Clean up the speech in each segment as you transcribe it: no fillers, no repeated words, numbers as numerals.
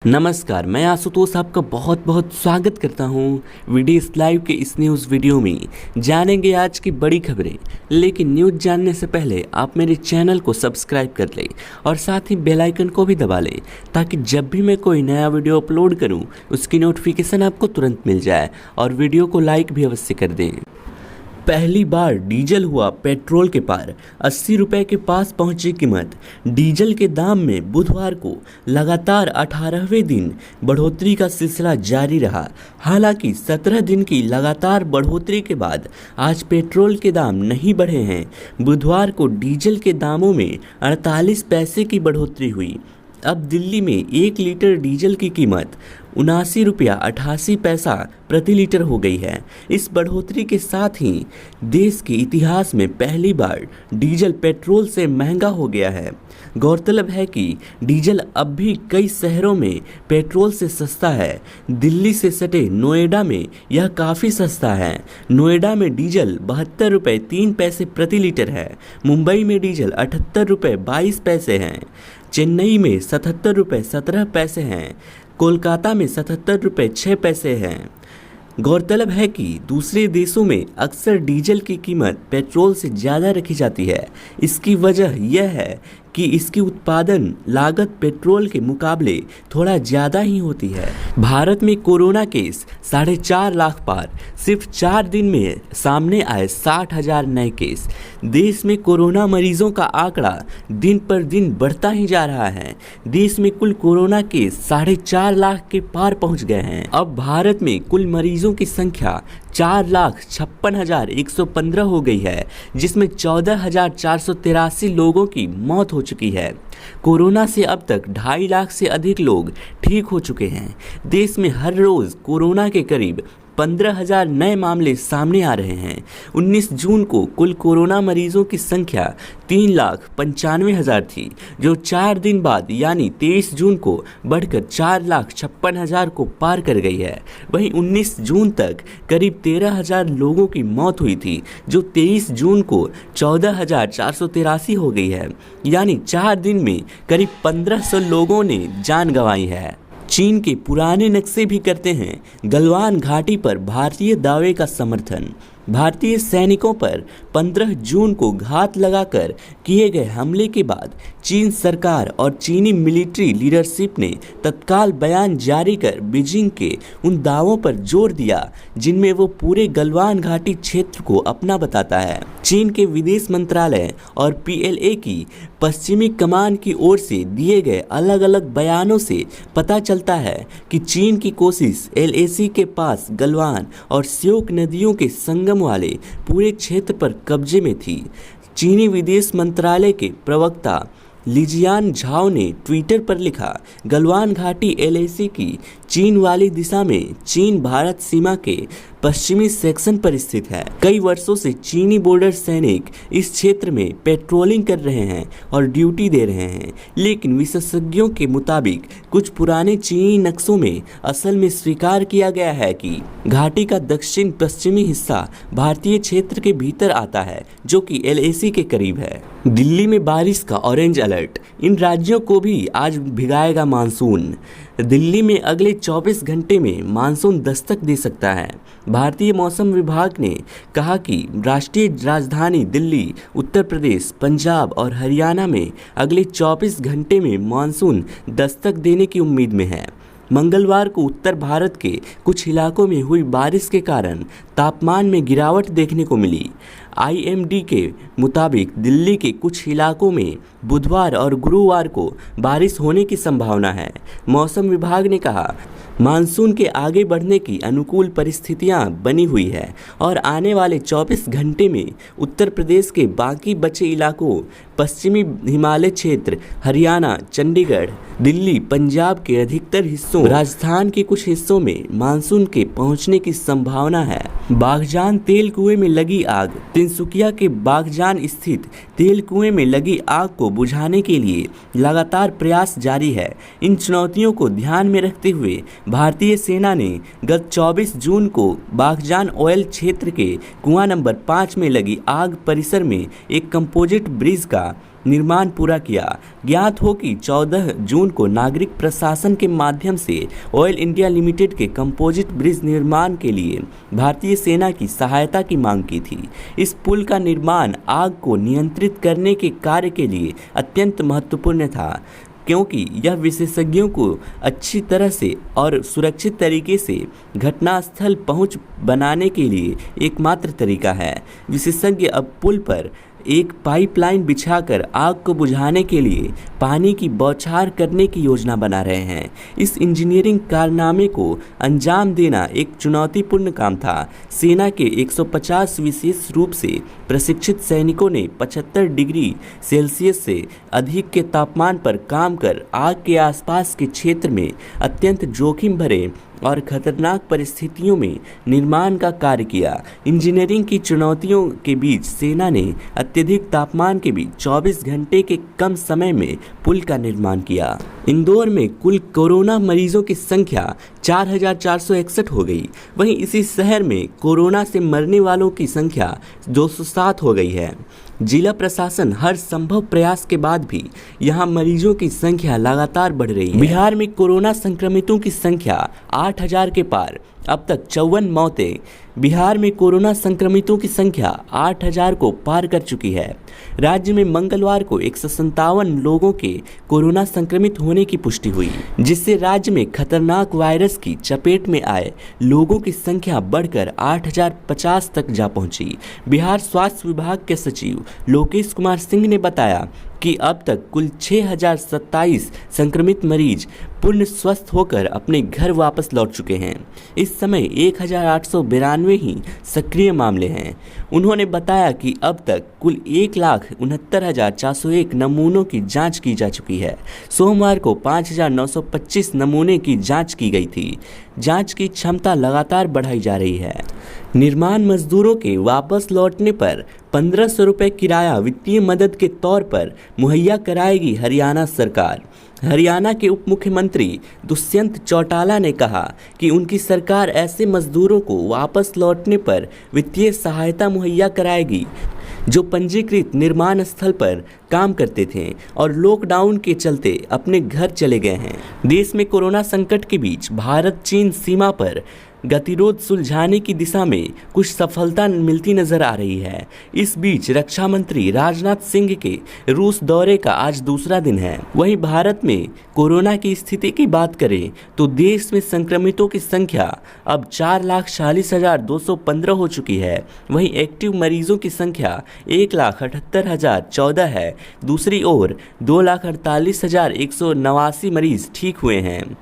नमस्कार, मैं आशुतोष आपका बहुत बहुत स्वागत करता हूं वीडीएस लाइव के इस न्यूज़ वीडियो में। जानेंगे आज की बड़ी खबरें, लेकिन न्यूज़ जानने से पहले आप मेरे चैनल को सब्सक्राइब कर लें और साथ ही बेल आइकन को भी दबा लें ताकि जब भी मैं कोई नया वीडियो अपलोड करूं उसकी नोटिफिकेशन आपको तुरंत मिल जाए और वीडियो को लाइक भी अवश्य कर दें। पहली बार डीजल हुआ पेट्रोल के पार, 80 रुपये के पास पहुंची कीमत। डीजल के दाम में बुधवार को लगातार 18वें दिन बढ़ोतरी का सिलसिला जारी रहा। हालांकि 17 दिन की लगातार बढ़ोतरी के बाद आज पेट्रोल के दाम नहीं बढ़े हैं। बुधवार को डीजल के दामों में 48 पैसे की बढ़ोतरी हुई। अब दिल्ली में 1 लीटर डीजल की कीमत 79 रुपया 88 पैसा प्रति लीटर हो गई है। इस बढ़ोतरी के साथ ही देश के इतिहास में पहली बार डीजल पेट्रोल से महंगा हो गया है। गौरतलब है कि डीजल अब भी कई शहरों में पेट्रोल से सस्ता है। दिल्ली से सटे नोएडा में यह काफ़ी सस्ता है। नोएडा में डीजल 72 रुपये 3 पैसे प्रति लीटर है। मुंबई में डीजल 78 रुपये 22 पैसे हैं। चेन्नई में 77 रुपये 17 पैसे हैं। कोलकाता में 77 रुपये 6 पैसे हैं। गौरतलब है कि दूसरे देशों में अक्सर डीजल की कीमत पेट्रोल से ज़्यादा रखी जाती है। इसकी वजह यह है कि इसकी उत्पादन लागत पेट्रोल के मुकाबले थोड़ा ज़्यादा ही होती है। भारत में कोरोना केस 4.5 लाख पार, सिर्फ 4 दिन में सामने आए 60,000 नए केस। देश में कोरोना मरीजों का आंकड़ा दिन पर दिन बढ़ता ही जा रहा है। देश में कुल कोरोना केस 4.5 लाख के पार पहुंच गए हैं। अब भारत में कुल मरीजों की संख्या 4,56,115 हो गई है, जिसमें 14,483 लोगों की मौत हो चुकी है। कोरोना से अब तक 2.5 लाख से अधिक लोग ठीक हो चुके हैं। देश में हर रोज कोरोना के करीब 15,000 नए मामले सामने आ रहे हैं। 19 जून को कुल कोरोना मरीजों की संख्या 3,95,000 थी, जो 4 दिन बाद यानी 23 जून को बढ़कर 4,56,000 को पार कर गई है। वहीं 19 जून तक करीब 13,000 लोगों की मौत हुई थी, जो 23 जून को 14,483 हो गई है। यानी 4 दिन में करीब 1,500 लोगों ने जान गंवाई है। चीन के पुराने नक्शे भी करते हैं गलवान घाटी पर भारतीय दावे का समर्थन। भारतीय सैनिकों पर 15 जून को घात लगाकर किए गए हमले के बाद चीन सरकार और चीनी मिलिट्री लीडरशिप ने तत्काल बयान जारी कर बीजिंग के उन दावों पर जोर दिया जिनमें वो पूरे गलवान घाटी क्षेत्र को अपना बताता है। चीन के विदेश मंत्रालय और PLA की पश्चिमी कमान की ओर से दिए गए अलग अलग बयानों से पता चलता है कि चीन की कोशिश LAC के पास गलवान और श्योक नदियों के संगम वाले पूरे क्षेत्र पर कब्जे में थी। चीनी विदेश मंत्रालय के प्रवक्ता लिजियान झाओ ने ट्विटर पर लिखा, गलवान घाटी LAC की चीन वाली दिशा में चीन भारत सीमा के पश्चिमी सेक्शन पर स्थित है। कई वर्षों से चीनी बॉर्डर सैनिक इस क्षेत्र में पेट्रोलिंग कर रहे हैं और ड्यूटी दे रहे हैं, लेकिन विशेषज्ञों के मुताबिक कुछ पुराने चीनी नक्शों में असल में स्वीकार किया गया है कि घाटी का दक्षिण पश्चिमी हिस्सा भारतीय क्षेत्र के भीतर आता है, जो कि LAC के करीब है। दिल्ली में बारिश का ऑरेंज अलर्ट, इन राज्यों को भी आज भिगाएगा मानसून। दिल्ली में अगले 24 घंटे में मानसून दस्तक दे सकता है। भारतीय मौसम विभाग ने कहा कि राष्ट्रीय राजधानी दिल्ली, उत्तर प्रदेश, पंजाब और हरियाणा में अगले 24 घंटे में मानसून दस्तक देने की उम्मीद में है। मंगलवार को उत्तर भारत के कुछ इलाकों में हुई बारिश के कारण तापमान में गिरावट देखने को मिली। IMD के मुताबिक दिल्ली के कुछ इलाकों में बुधवार और गुरुवार को बारिश होने की संभावना है। मौसम विभाग ने कहा, मानसून के आगे बढ़ने की अनुकूल परिस्थितियां बनी हुई है और आने वाले 24 घंटे में उत्तर प्रदेश के बाकी बचे इलाकों, पश्चिमी हिमालय क्षेत्र, हरियाणा, चंडीगढ़, दिल्ली, पंजाब के अधिकतर हिस्सों, राजस्थान के कुछ हिस्सों में मानसून के पहुंचने की संभावना है। बाघजान तेल कुएं में लगी आग, तिनसुकिया के बाघजान स्थित तेल कुएं में लगी आग को बुझाने के लिए लगातार प्रयास जारी है। इन चुनौतियों को ध्यान में रखते हुए भारतीय सेना ने गत 24 जून को बाघजान ऑयल क्षेत्र के कुआं नंबर 5 में लगी आग परिसर में एक कंपोजिट ब्रिज का निर्माण पूरा किया। ज्ञात हो कि 14 जून को नागरिक प्रशासन के माध्यम से ऑयल इंडिया लिमिटेड के कंपोजिट ब्रिज निर्माण के लिए भारतीय सेना की सहायता की मांग की थी। इस पुल का निर्माण आग को नियंत्रित करने के कार्य के लिए अत्यंत महत्वपूर्ण था, क्योंकि यह विशेषज्ञों को अच्छी तरह से और सुरक्षित तरीके से घटनास्थल पहुंच बनाने के लिए एकमात्र तरीका है। विशेषज्ञ अब पुल पर एक पाइपलाइन बिछाकर आग को बुझाने के लिए पानी की बौछार करने की योजना बना रहे हैं। इस इंजीनियरिंग कारनामे को अंजाम देना एक चुनौतीपूर्ण काम था। सेना के 150 विशेष रूप से प्रशिक्षित सैनिकों ने 75 डिग्री सेल्सियस से अधिक के तापमान पर काम कर आग के आसपास के क्षेत्र में अत्यंत जोखिम भरे और खतरनाक परिस्थितियों में निर्माण का कार्य किया। इंजीनियरिंग की चुनौतियों के बीच सेना ने अत्यधिक तापमान के बीच 24 घंटे के कम समय में पुल का निर्माण किया। इंदौर में कुल कोरोना मरीजों की संख्या 4,461 हो गई। वहीं इसी शहर में कोरोना से मरने वालों की संख्या 207 हो गई है। जिला प्रशासन हर संभव प्रयास के बाद भी यहां मरीजों की संख्या लगातार बढ़ रही है। बिहार में कोरोना संक्रमितों की संख्या 8,000 के पार, अब तक 54 मौतें। बिहार में कोरोना संक्रमितों की संख्या 8,000 को पार कर चुकी है। राज्य में मंगलवार को 157 लोगों के कोरोना संक्रमित होने की पुष्टि हुई, जिससे राज्य में खतरनाक वायरस की चपेट में आए लोगों की संख्या बढ़कर 8,050 तक जा पहुंची। बिहार स्वास्थ्य विभाग के सचिव लोकेश कुमार सिंह ने बताया कि अब तक कुल 6,027 संक्रमित मरीज पूर्ण स्वस्थ होकर अपने घर वापस लौट चुके हैं। इस समय 1,892 ही सक्रिय मामले हैं। उन्होंने बताया कि अब तक कुल 1,69,401 नमूनों की जांच की जा चुकी है। सोमवार को 5,925 नमूने की जांच की गई थी। जांच की क्षमता लगातार बढ़ाई जा रही है। निर्माण मजदूरों के वापस लौटने पर 1,500 रुपये किराया वित्तीय मदद के तौर पर मुहैया कराएगी हरियाणा सरकार। हरियाणा के उप मुख्यमंत्री दुष्यंत चौटाला ने कहा कि उनकी सरकार ऐसे मजदूरों को वापस लौटने पर वित्तीय सहायता मुहैया कराएगी जो पंजीकृत निर्माण स्थल पर काम करते थे और लॉकडाउन के चलते अपने घर चले गए हैं। देश में कोरोना संकट के बीच भारत चीन सीमा पर गतिरोध सुलझाने की दिशा में कुछ सफलता मिलती नजर आ रही है। इस बीच रक्षा मंत्री राजनाथ सिंह के रूस दौरे का आज दूसरा दिन है। वहीं भारत में कोरोना की स्थिति की बात करें तो देश में संक्रमितों की संख्या अब 4,40,215 हो चुकी है। वहीं एक्टिव मरीजों की संख्या 1,78,014 है। दूसरी ओर 2,48,189 मरीज ठीक हुए हैं,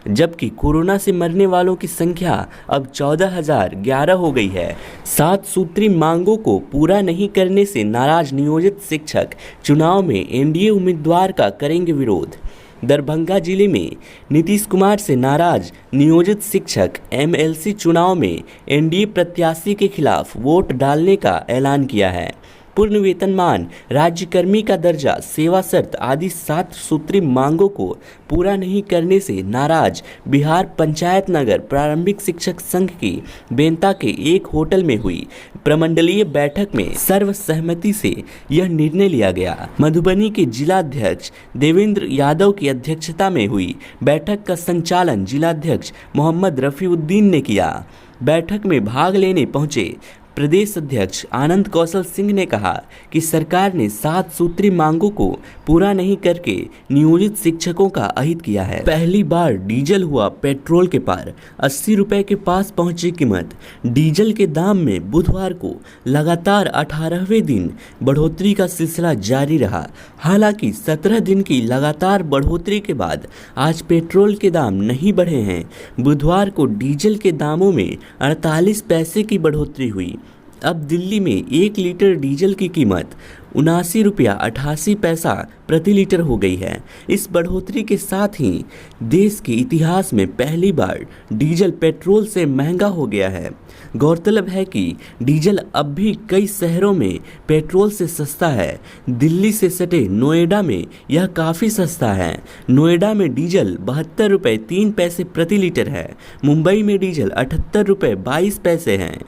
जबकि कोरोना से मरने वालों की संख्या अब 14,011 हो गई है। 7 सूत्री मांगों को पूरा नहीं करने से नाराज नियोजित शिक्षक चुनाव में एनडीए उम्मीदवार का करेंगे विरोध। दरभंगा जिले में नीतीश कुमार से नाराज नियोजित शिक्षक एमएलसी चुनाव में एनडीए प्रत्याशी के खिलाफ वोट डालने का ऐलान किया है। पूर्ण वेतनमान, राज्यकर्मी का दर्जा, सेवा शर्त आदि 7 सूत्री मांगों को पूरा नहीं करने से नाराज बिहार पंचायत नगर प्रारंभिक शिक्षक संघ की बेंता के एक होटल में हुई प्रमंडलीय बैठक में सर्वसहमति से यह निर्णय लिया गया। मधुबनी के जिलाध्यक्ष देवेंद्र यादव की अध्यक्षता में हुई बैठक का संचालन जिलाध्यक्ष मोहम्मद रफीउद्दीन ने किया। बैठक में भाग लेने पहुंचे प्रदेश अध्यक्ष आनंद कौशल सिंह ने कहा कि सरकार ने 7 सूत्री मांगों को पूरा नहीं करके नियोजित शिक्षकों का अहित किया है। पहली बार डीजल हुआ पेट्रोल के पार, 80 रुपए के पास पहुंची कीमत। डीजल के दाम में बुधवार को लगातार 18वें दिन बढ़ोतरी का सिलसिला जारी रहा। हालांकि 17 दिन की लगातार बढ़ोतरी के बाद आज पेट्रोल के दाम नहीं बढ़े हैं। बुधवार को डीजल के दामों में 48 पैसे की बढ़ोतरी हुई। अब दिल्ली में 1 लीटर डीजल की कीमत ₹79.88 प्रति लीटर हो गई है। इस बढ़ोतरी के साथ ही देश के इतिहास में पहली बार डीजल पेट्रोल से महंगा हो गया है। गौरतलब है कि डीजल अब भी कई शहरों में पेट्रोल से सस्ता है। दिल्ली से सटे नोएडा में यह काफ़ी सस्ता है। नोएडा में डीजल ₹72.03 प्रति लीटर है। मुंबई में डीजल ₹78.22 हैं।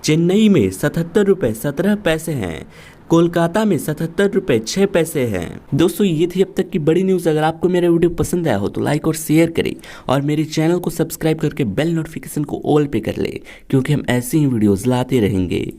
चेन्नई में ₹77.17 हैं। कोलकाता में ₹77.06 हैं। दोस्तों, ये थी अब तक की बड़ी न्यूज़। अगर आपको मेरा वीडियो पसंद आया हो तो लाइक और शेयर करें और मेरे चैनल को सब्सक्राइब करके बेल नोटिफिकेशन को ऑल पे कर ले, क्योंकि हम ऐसी ही वीडियोज़ लाते रहेंगे।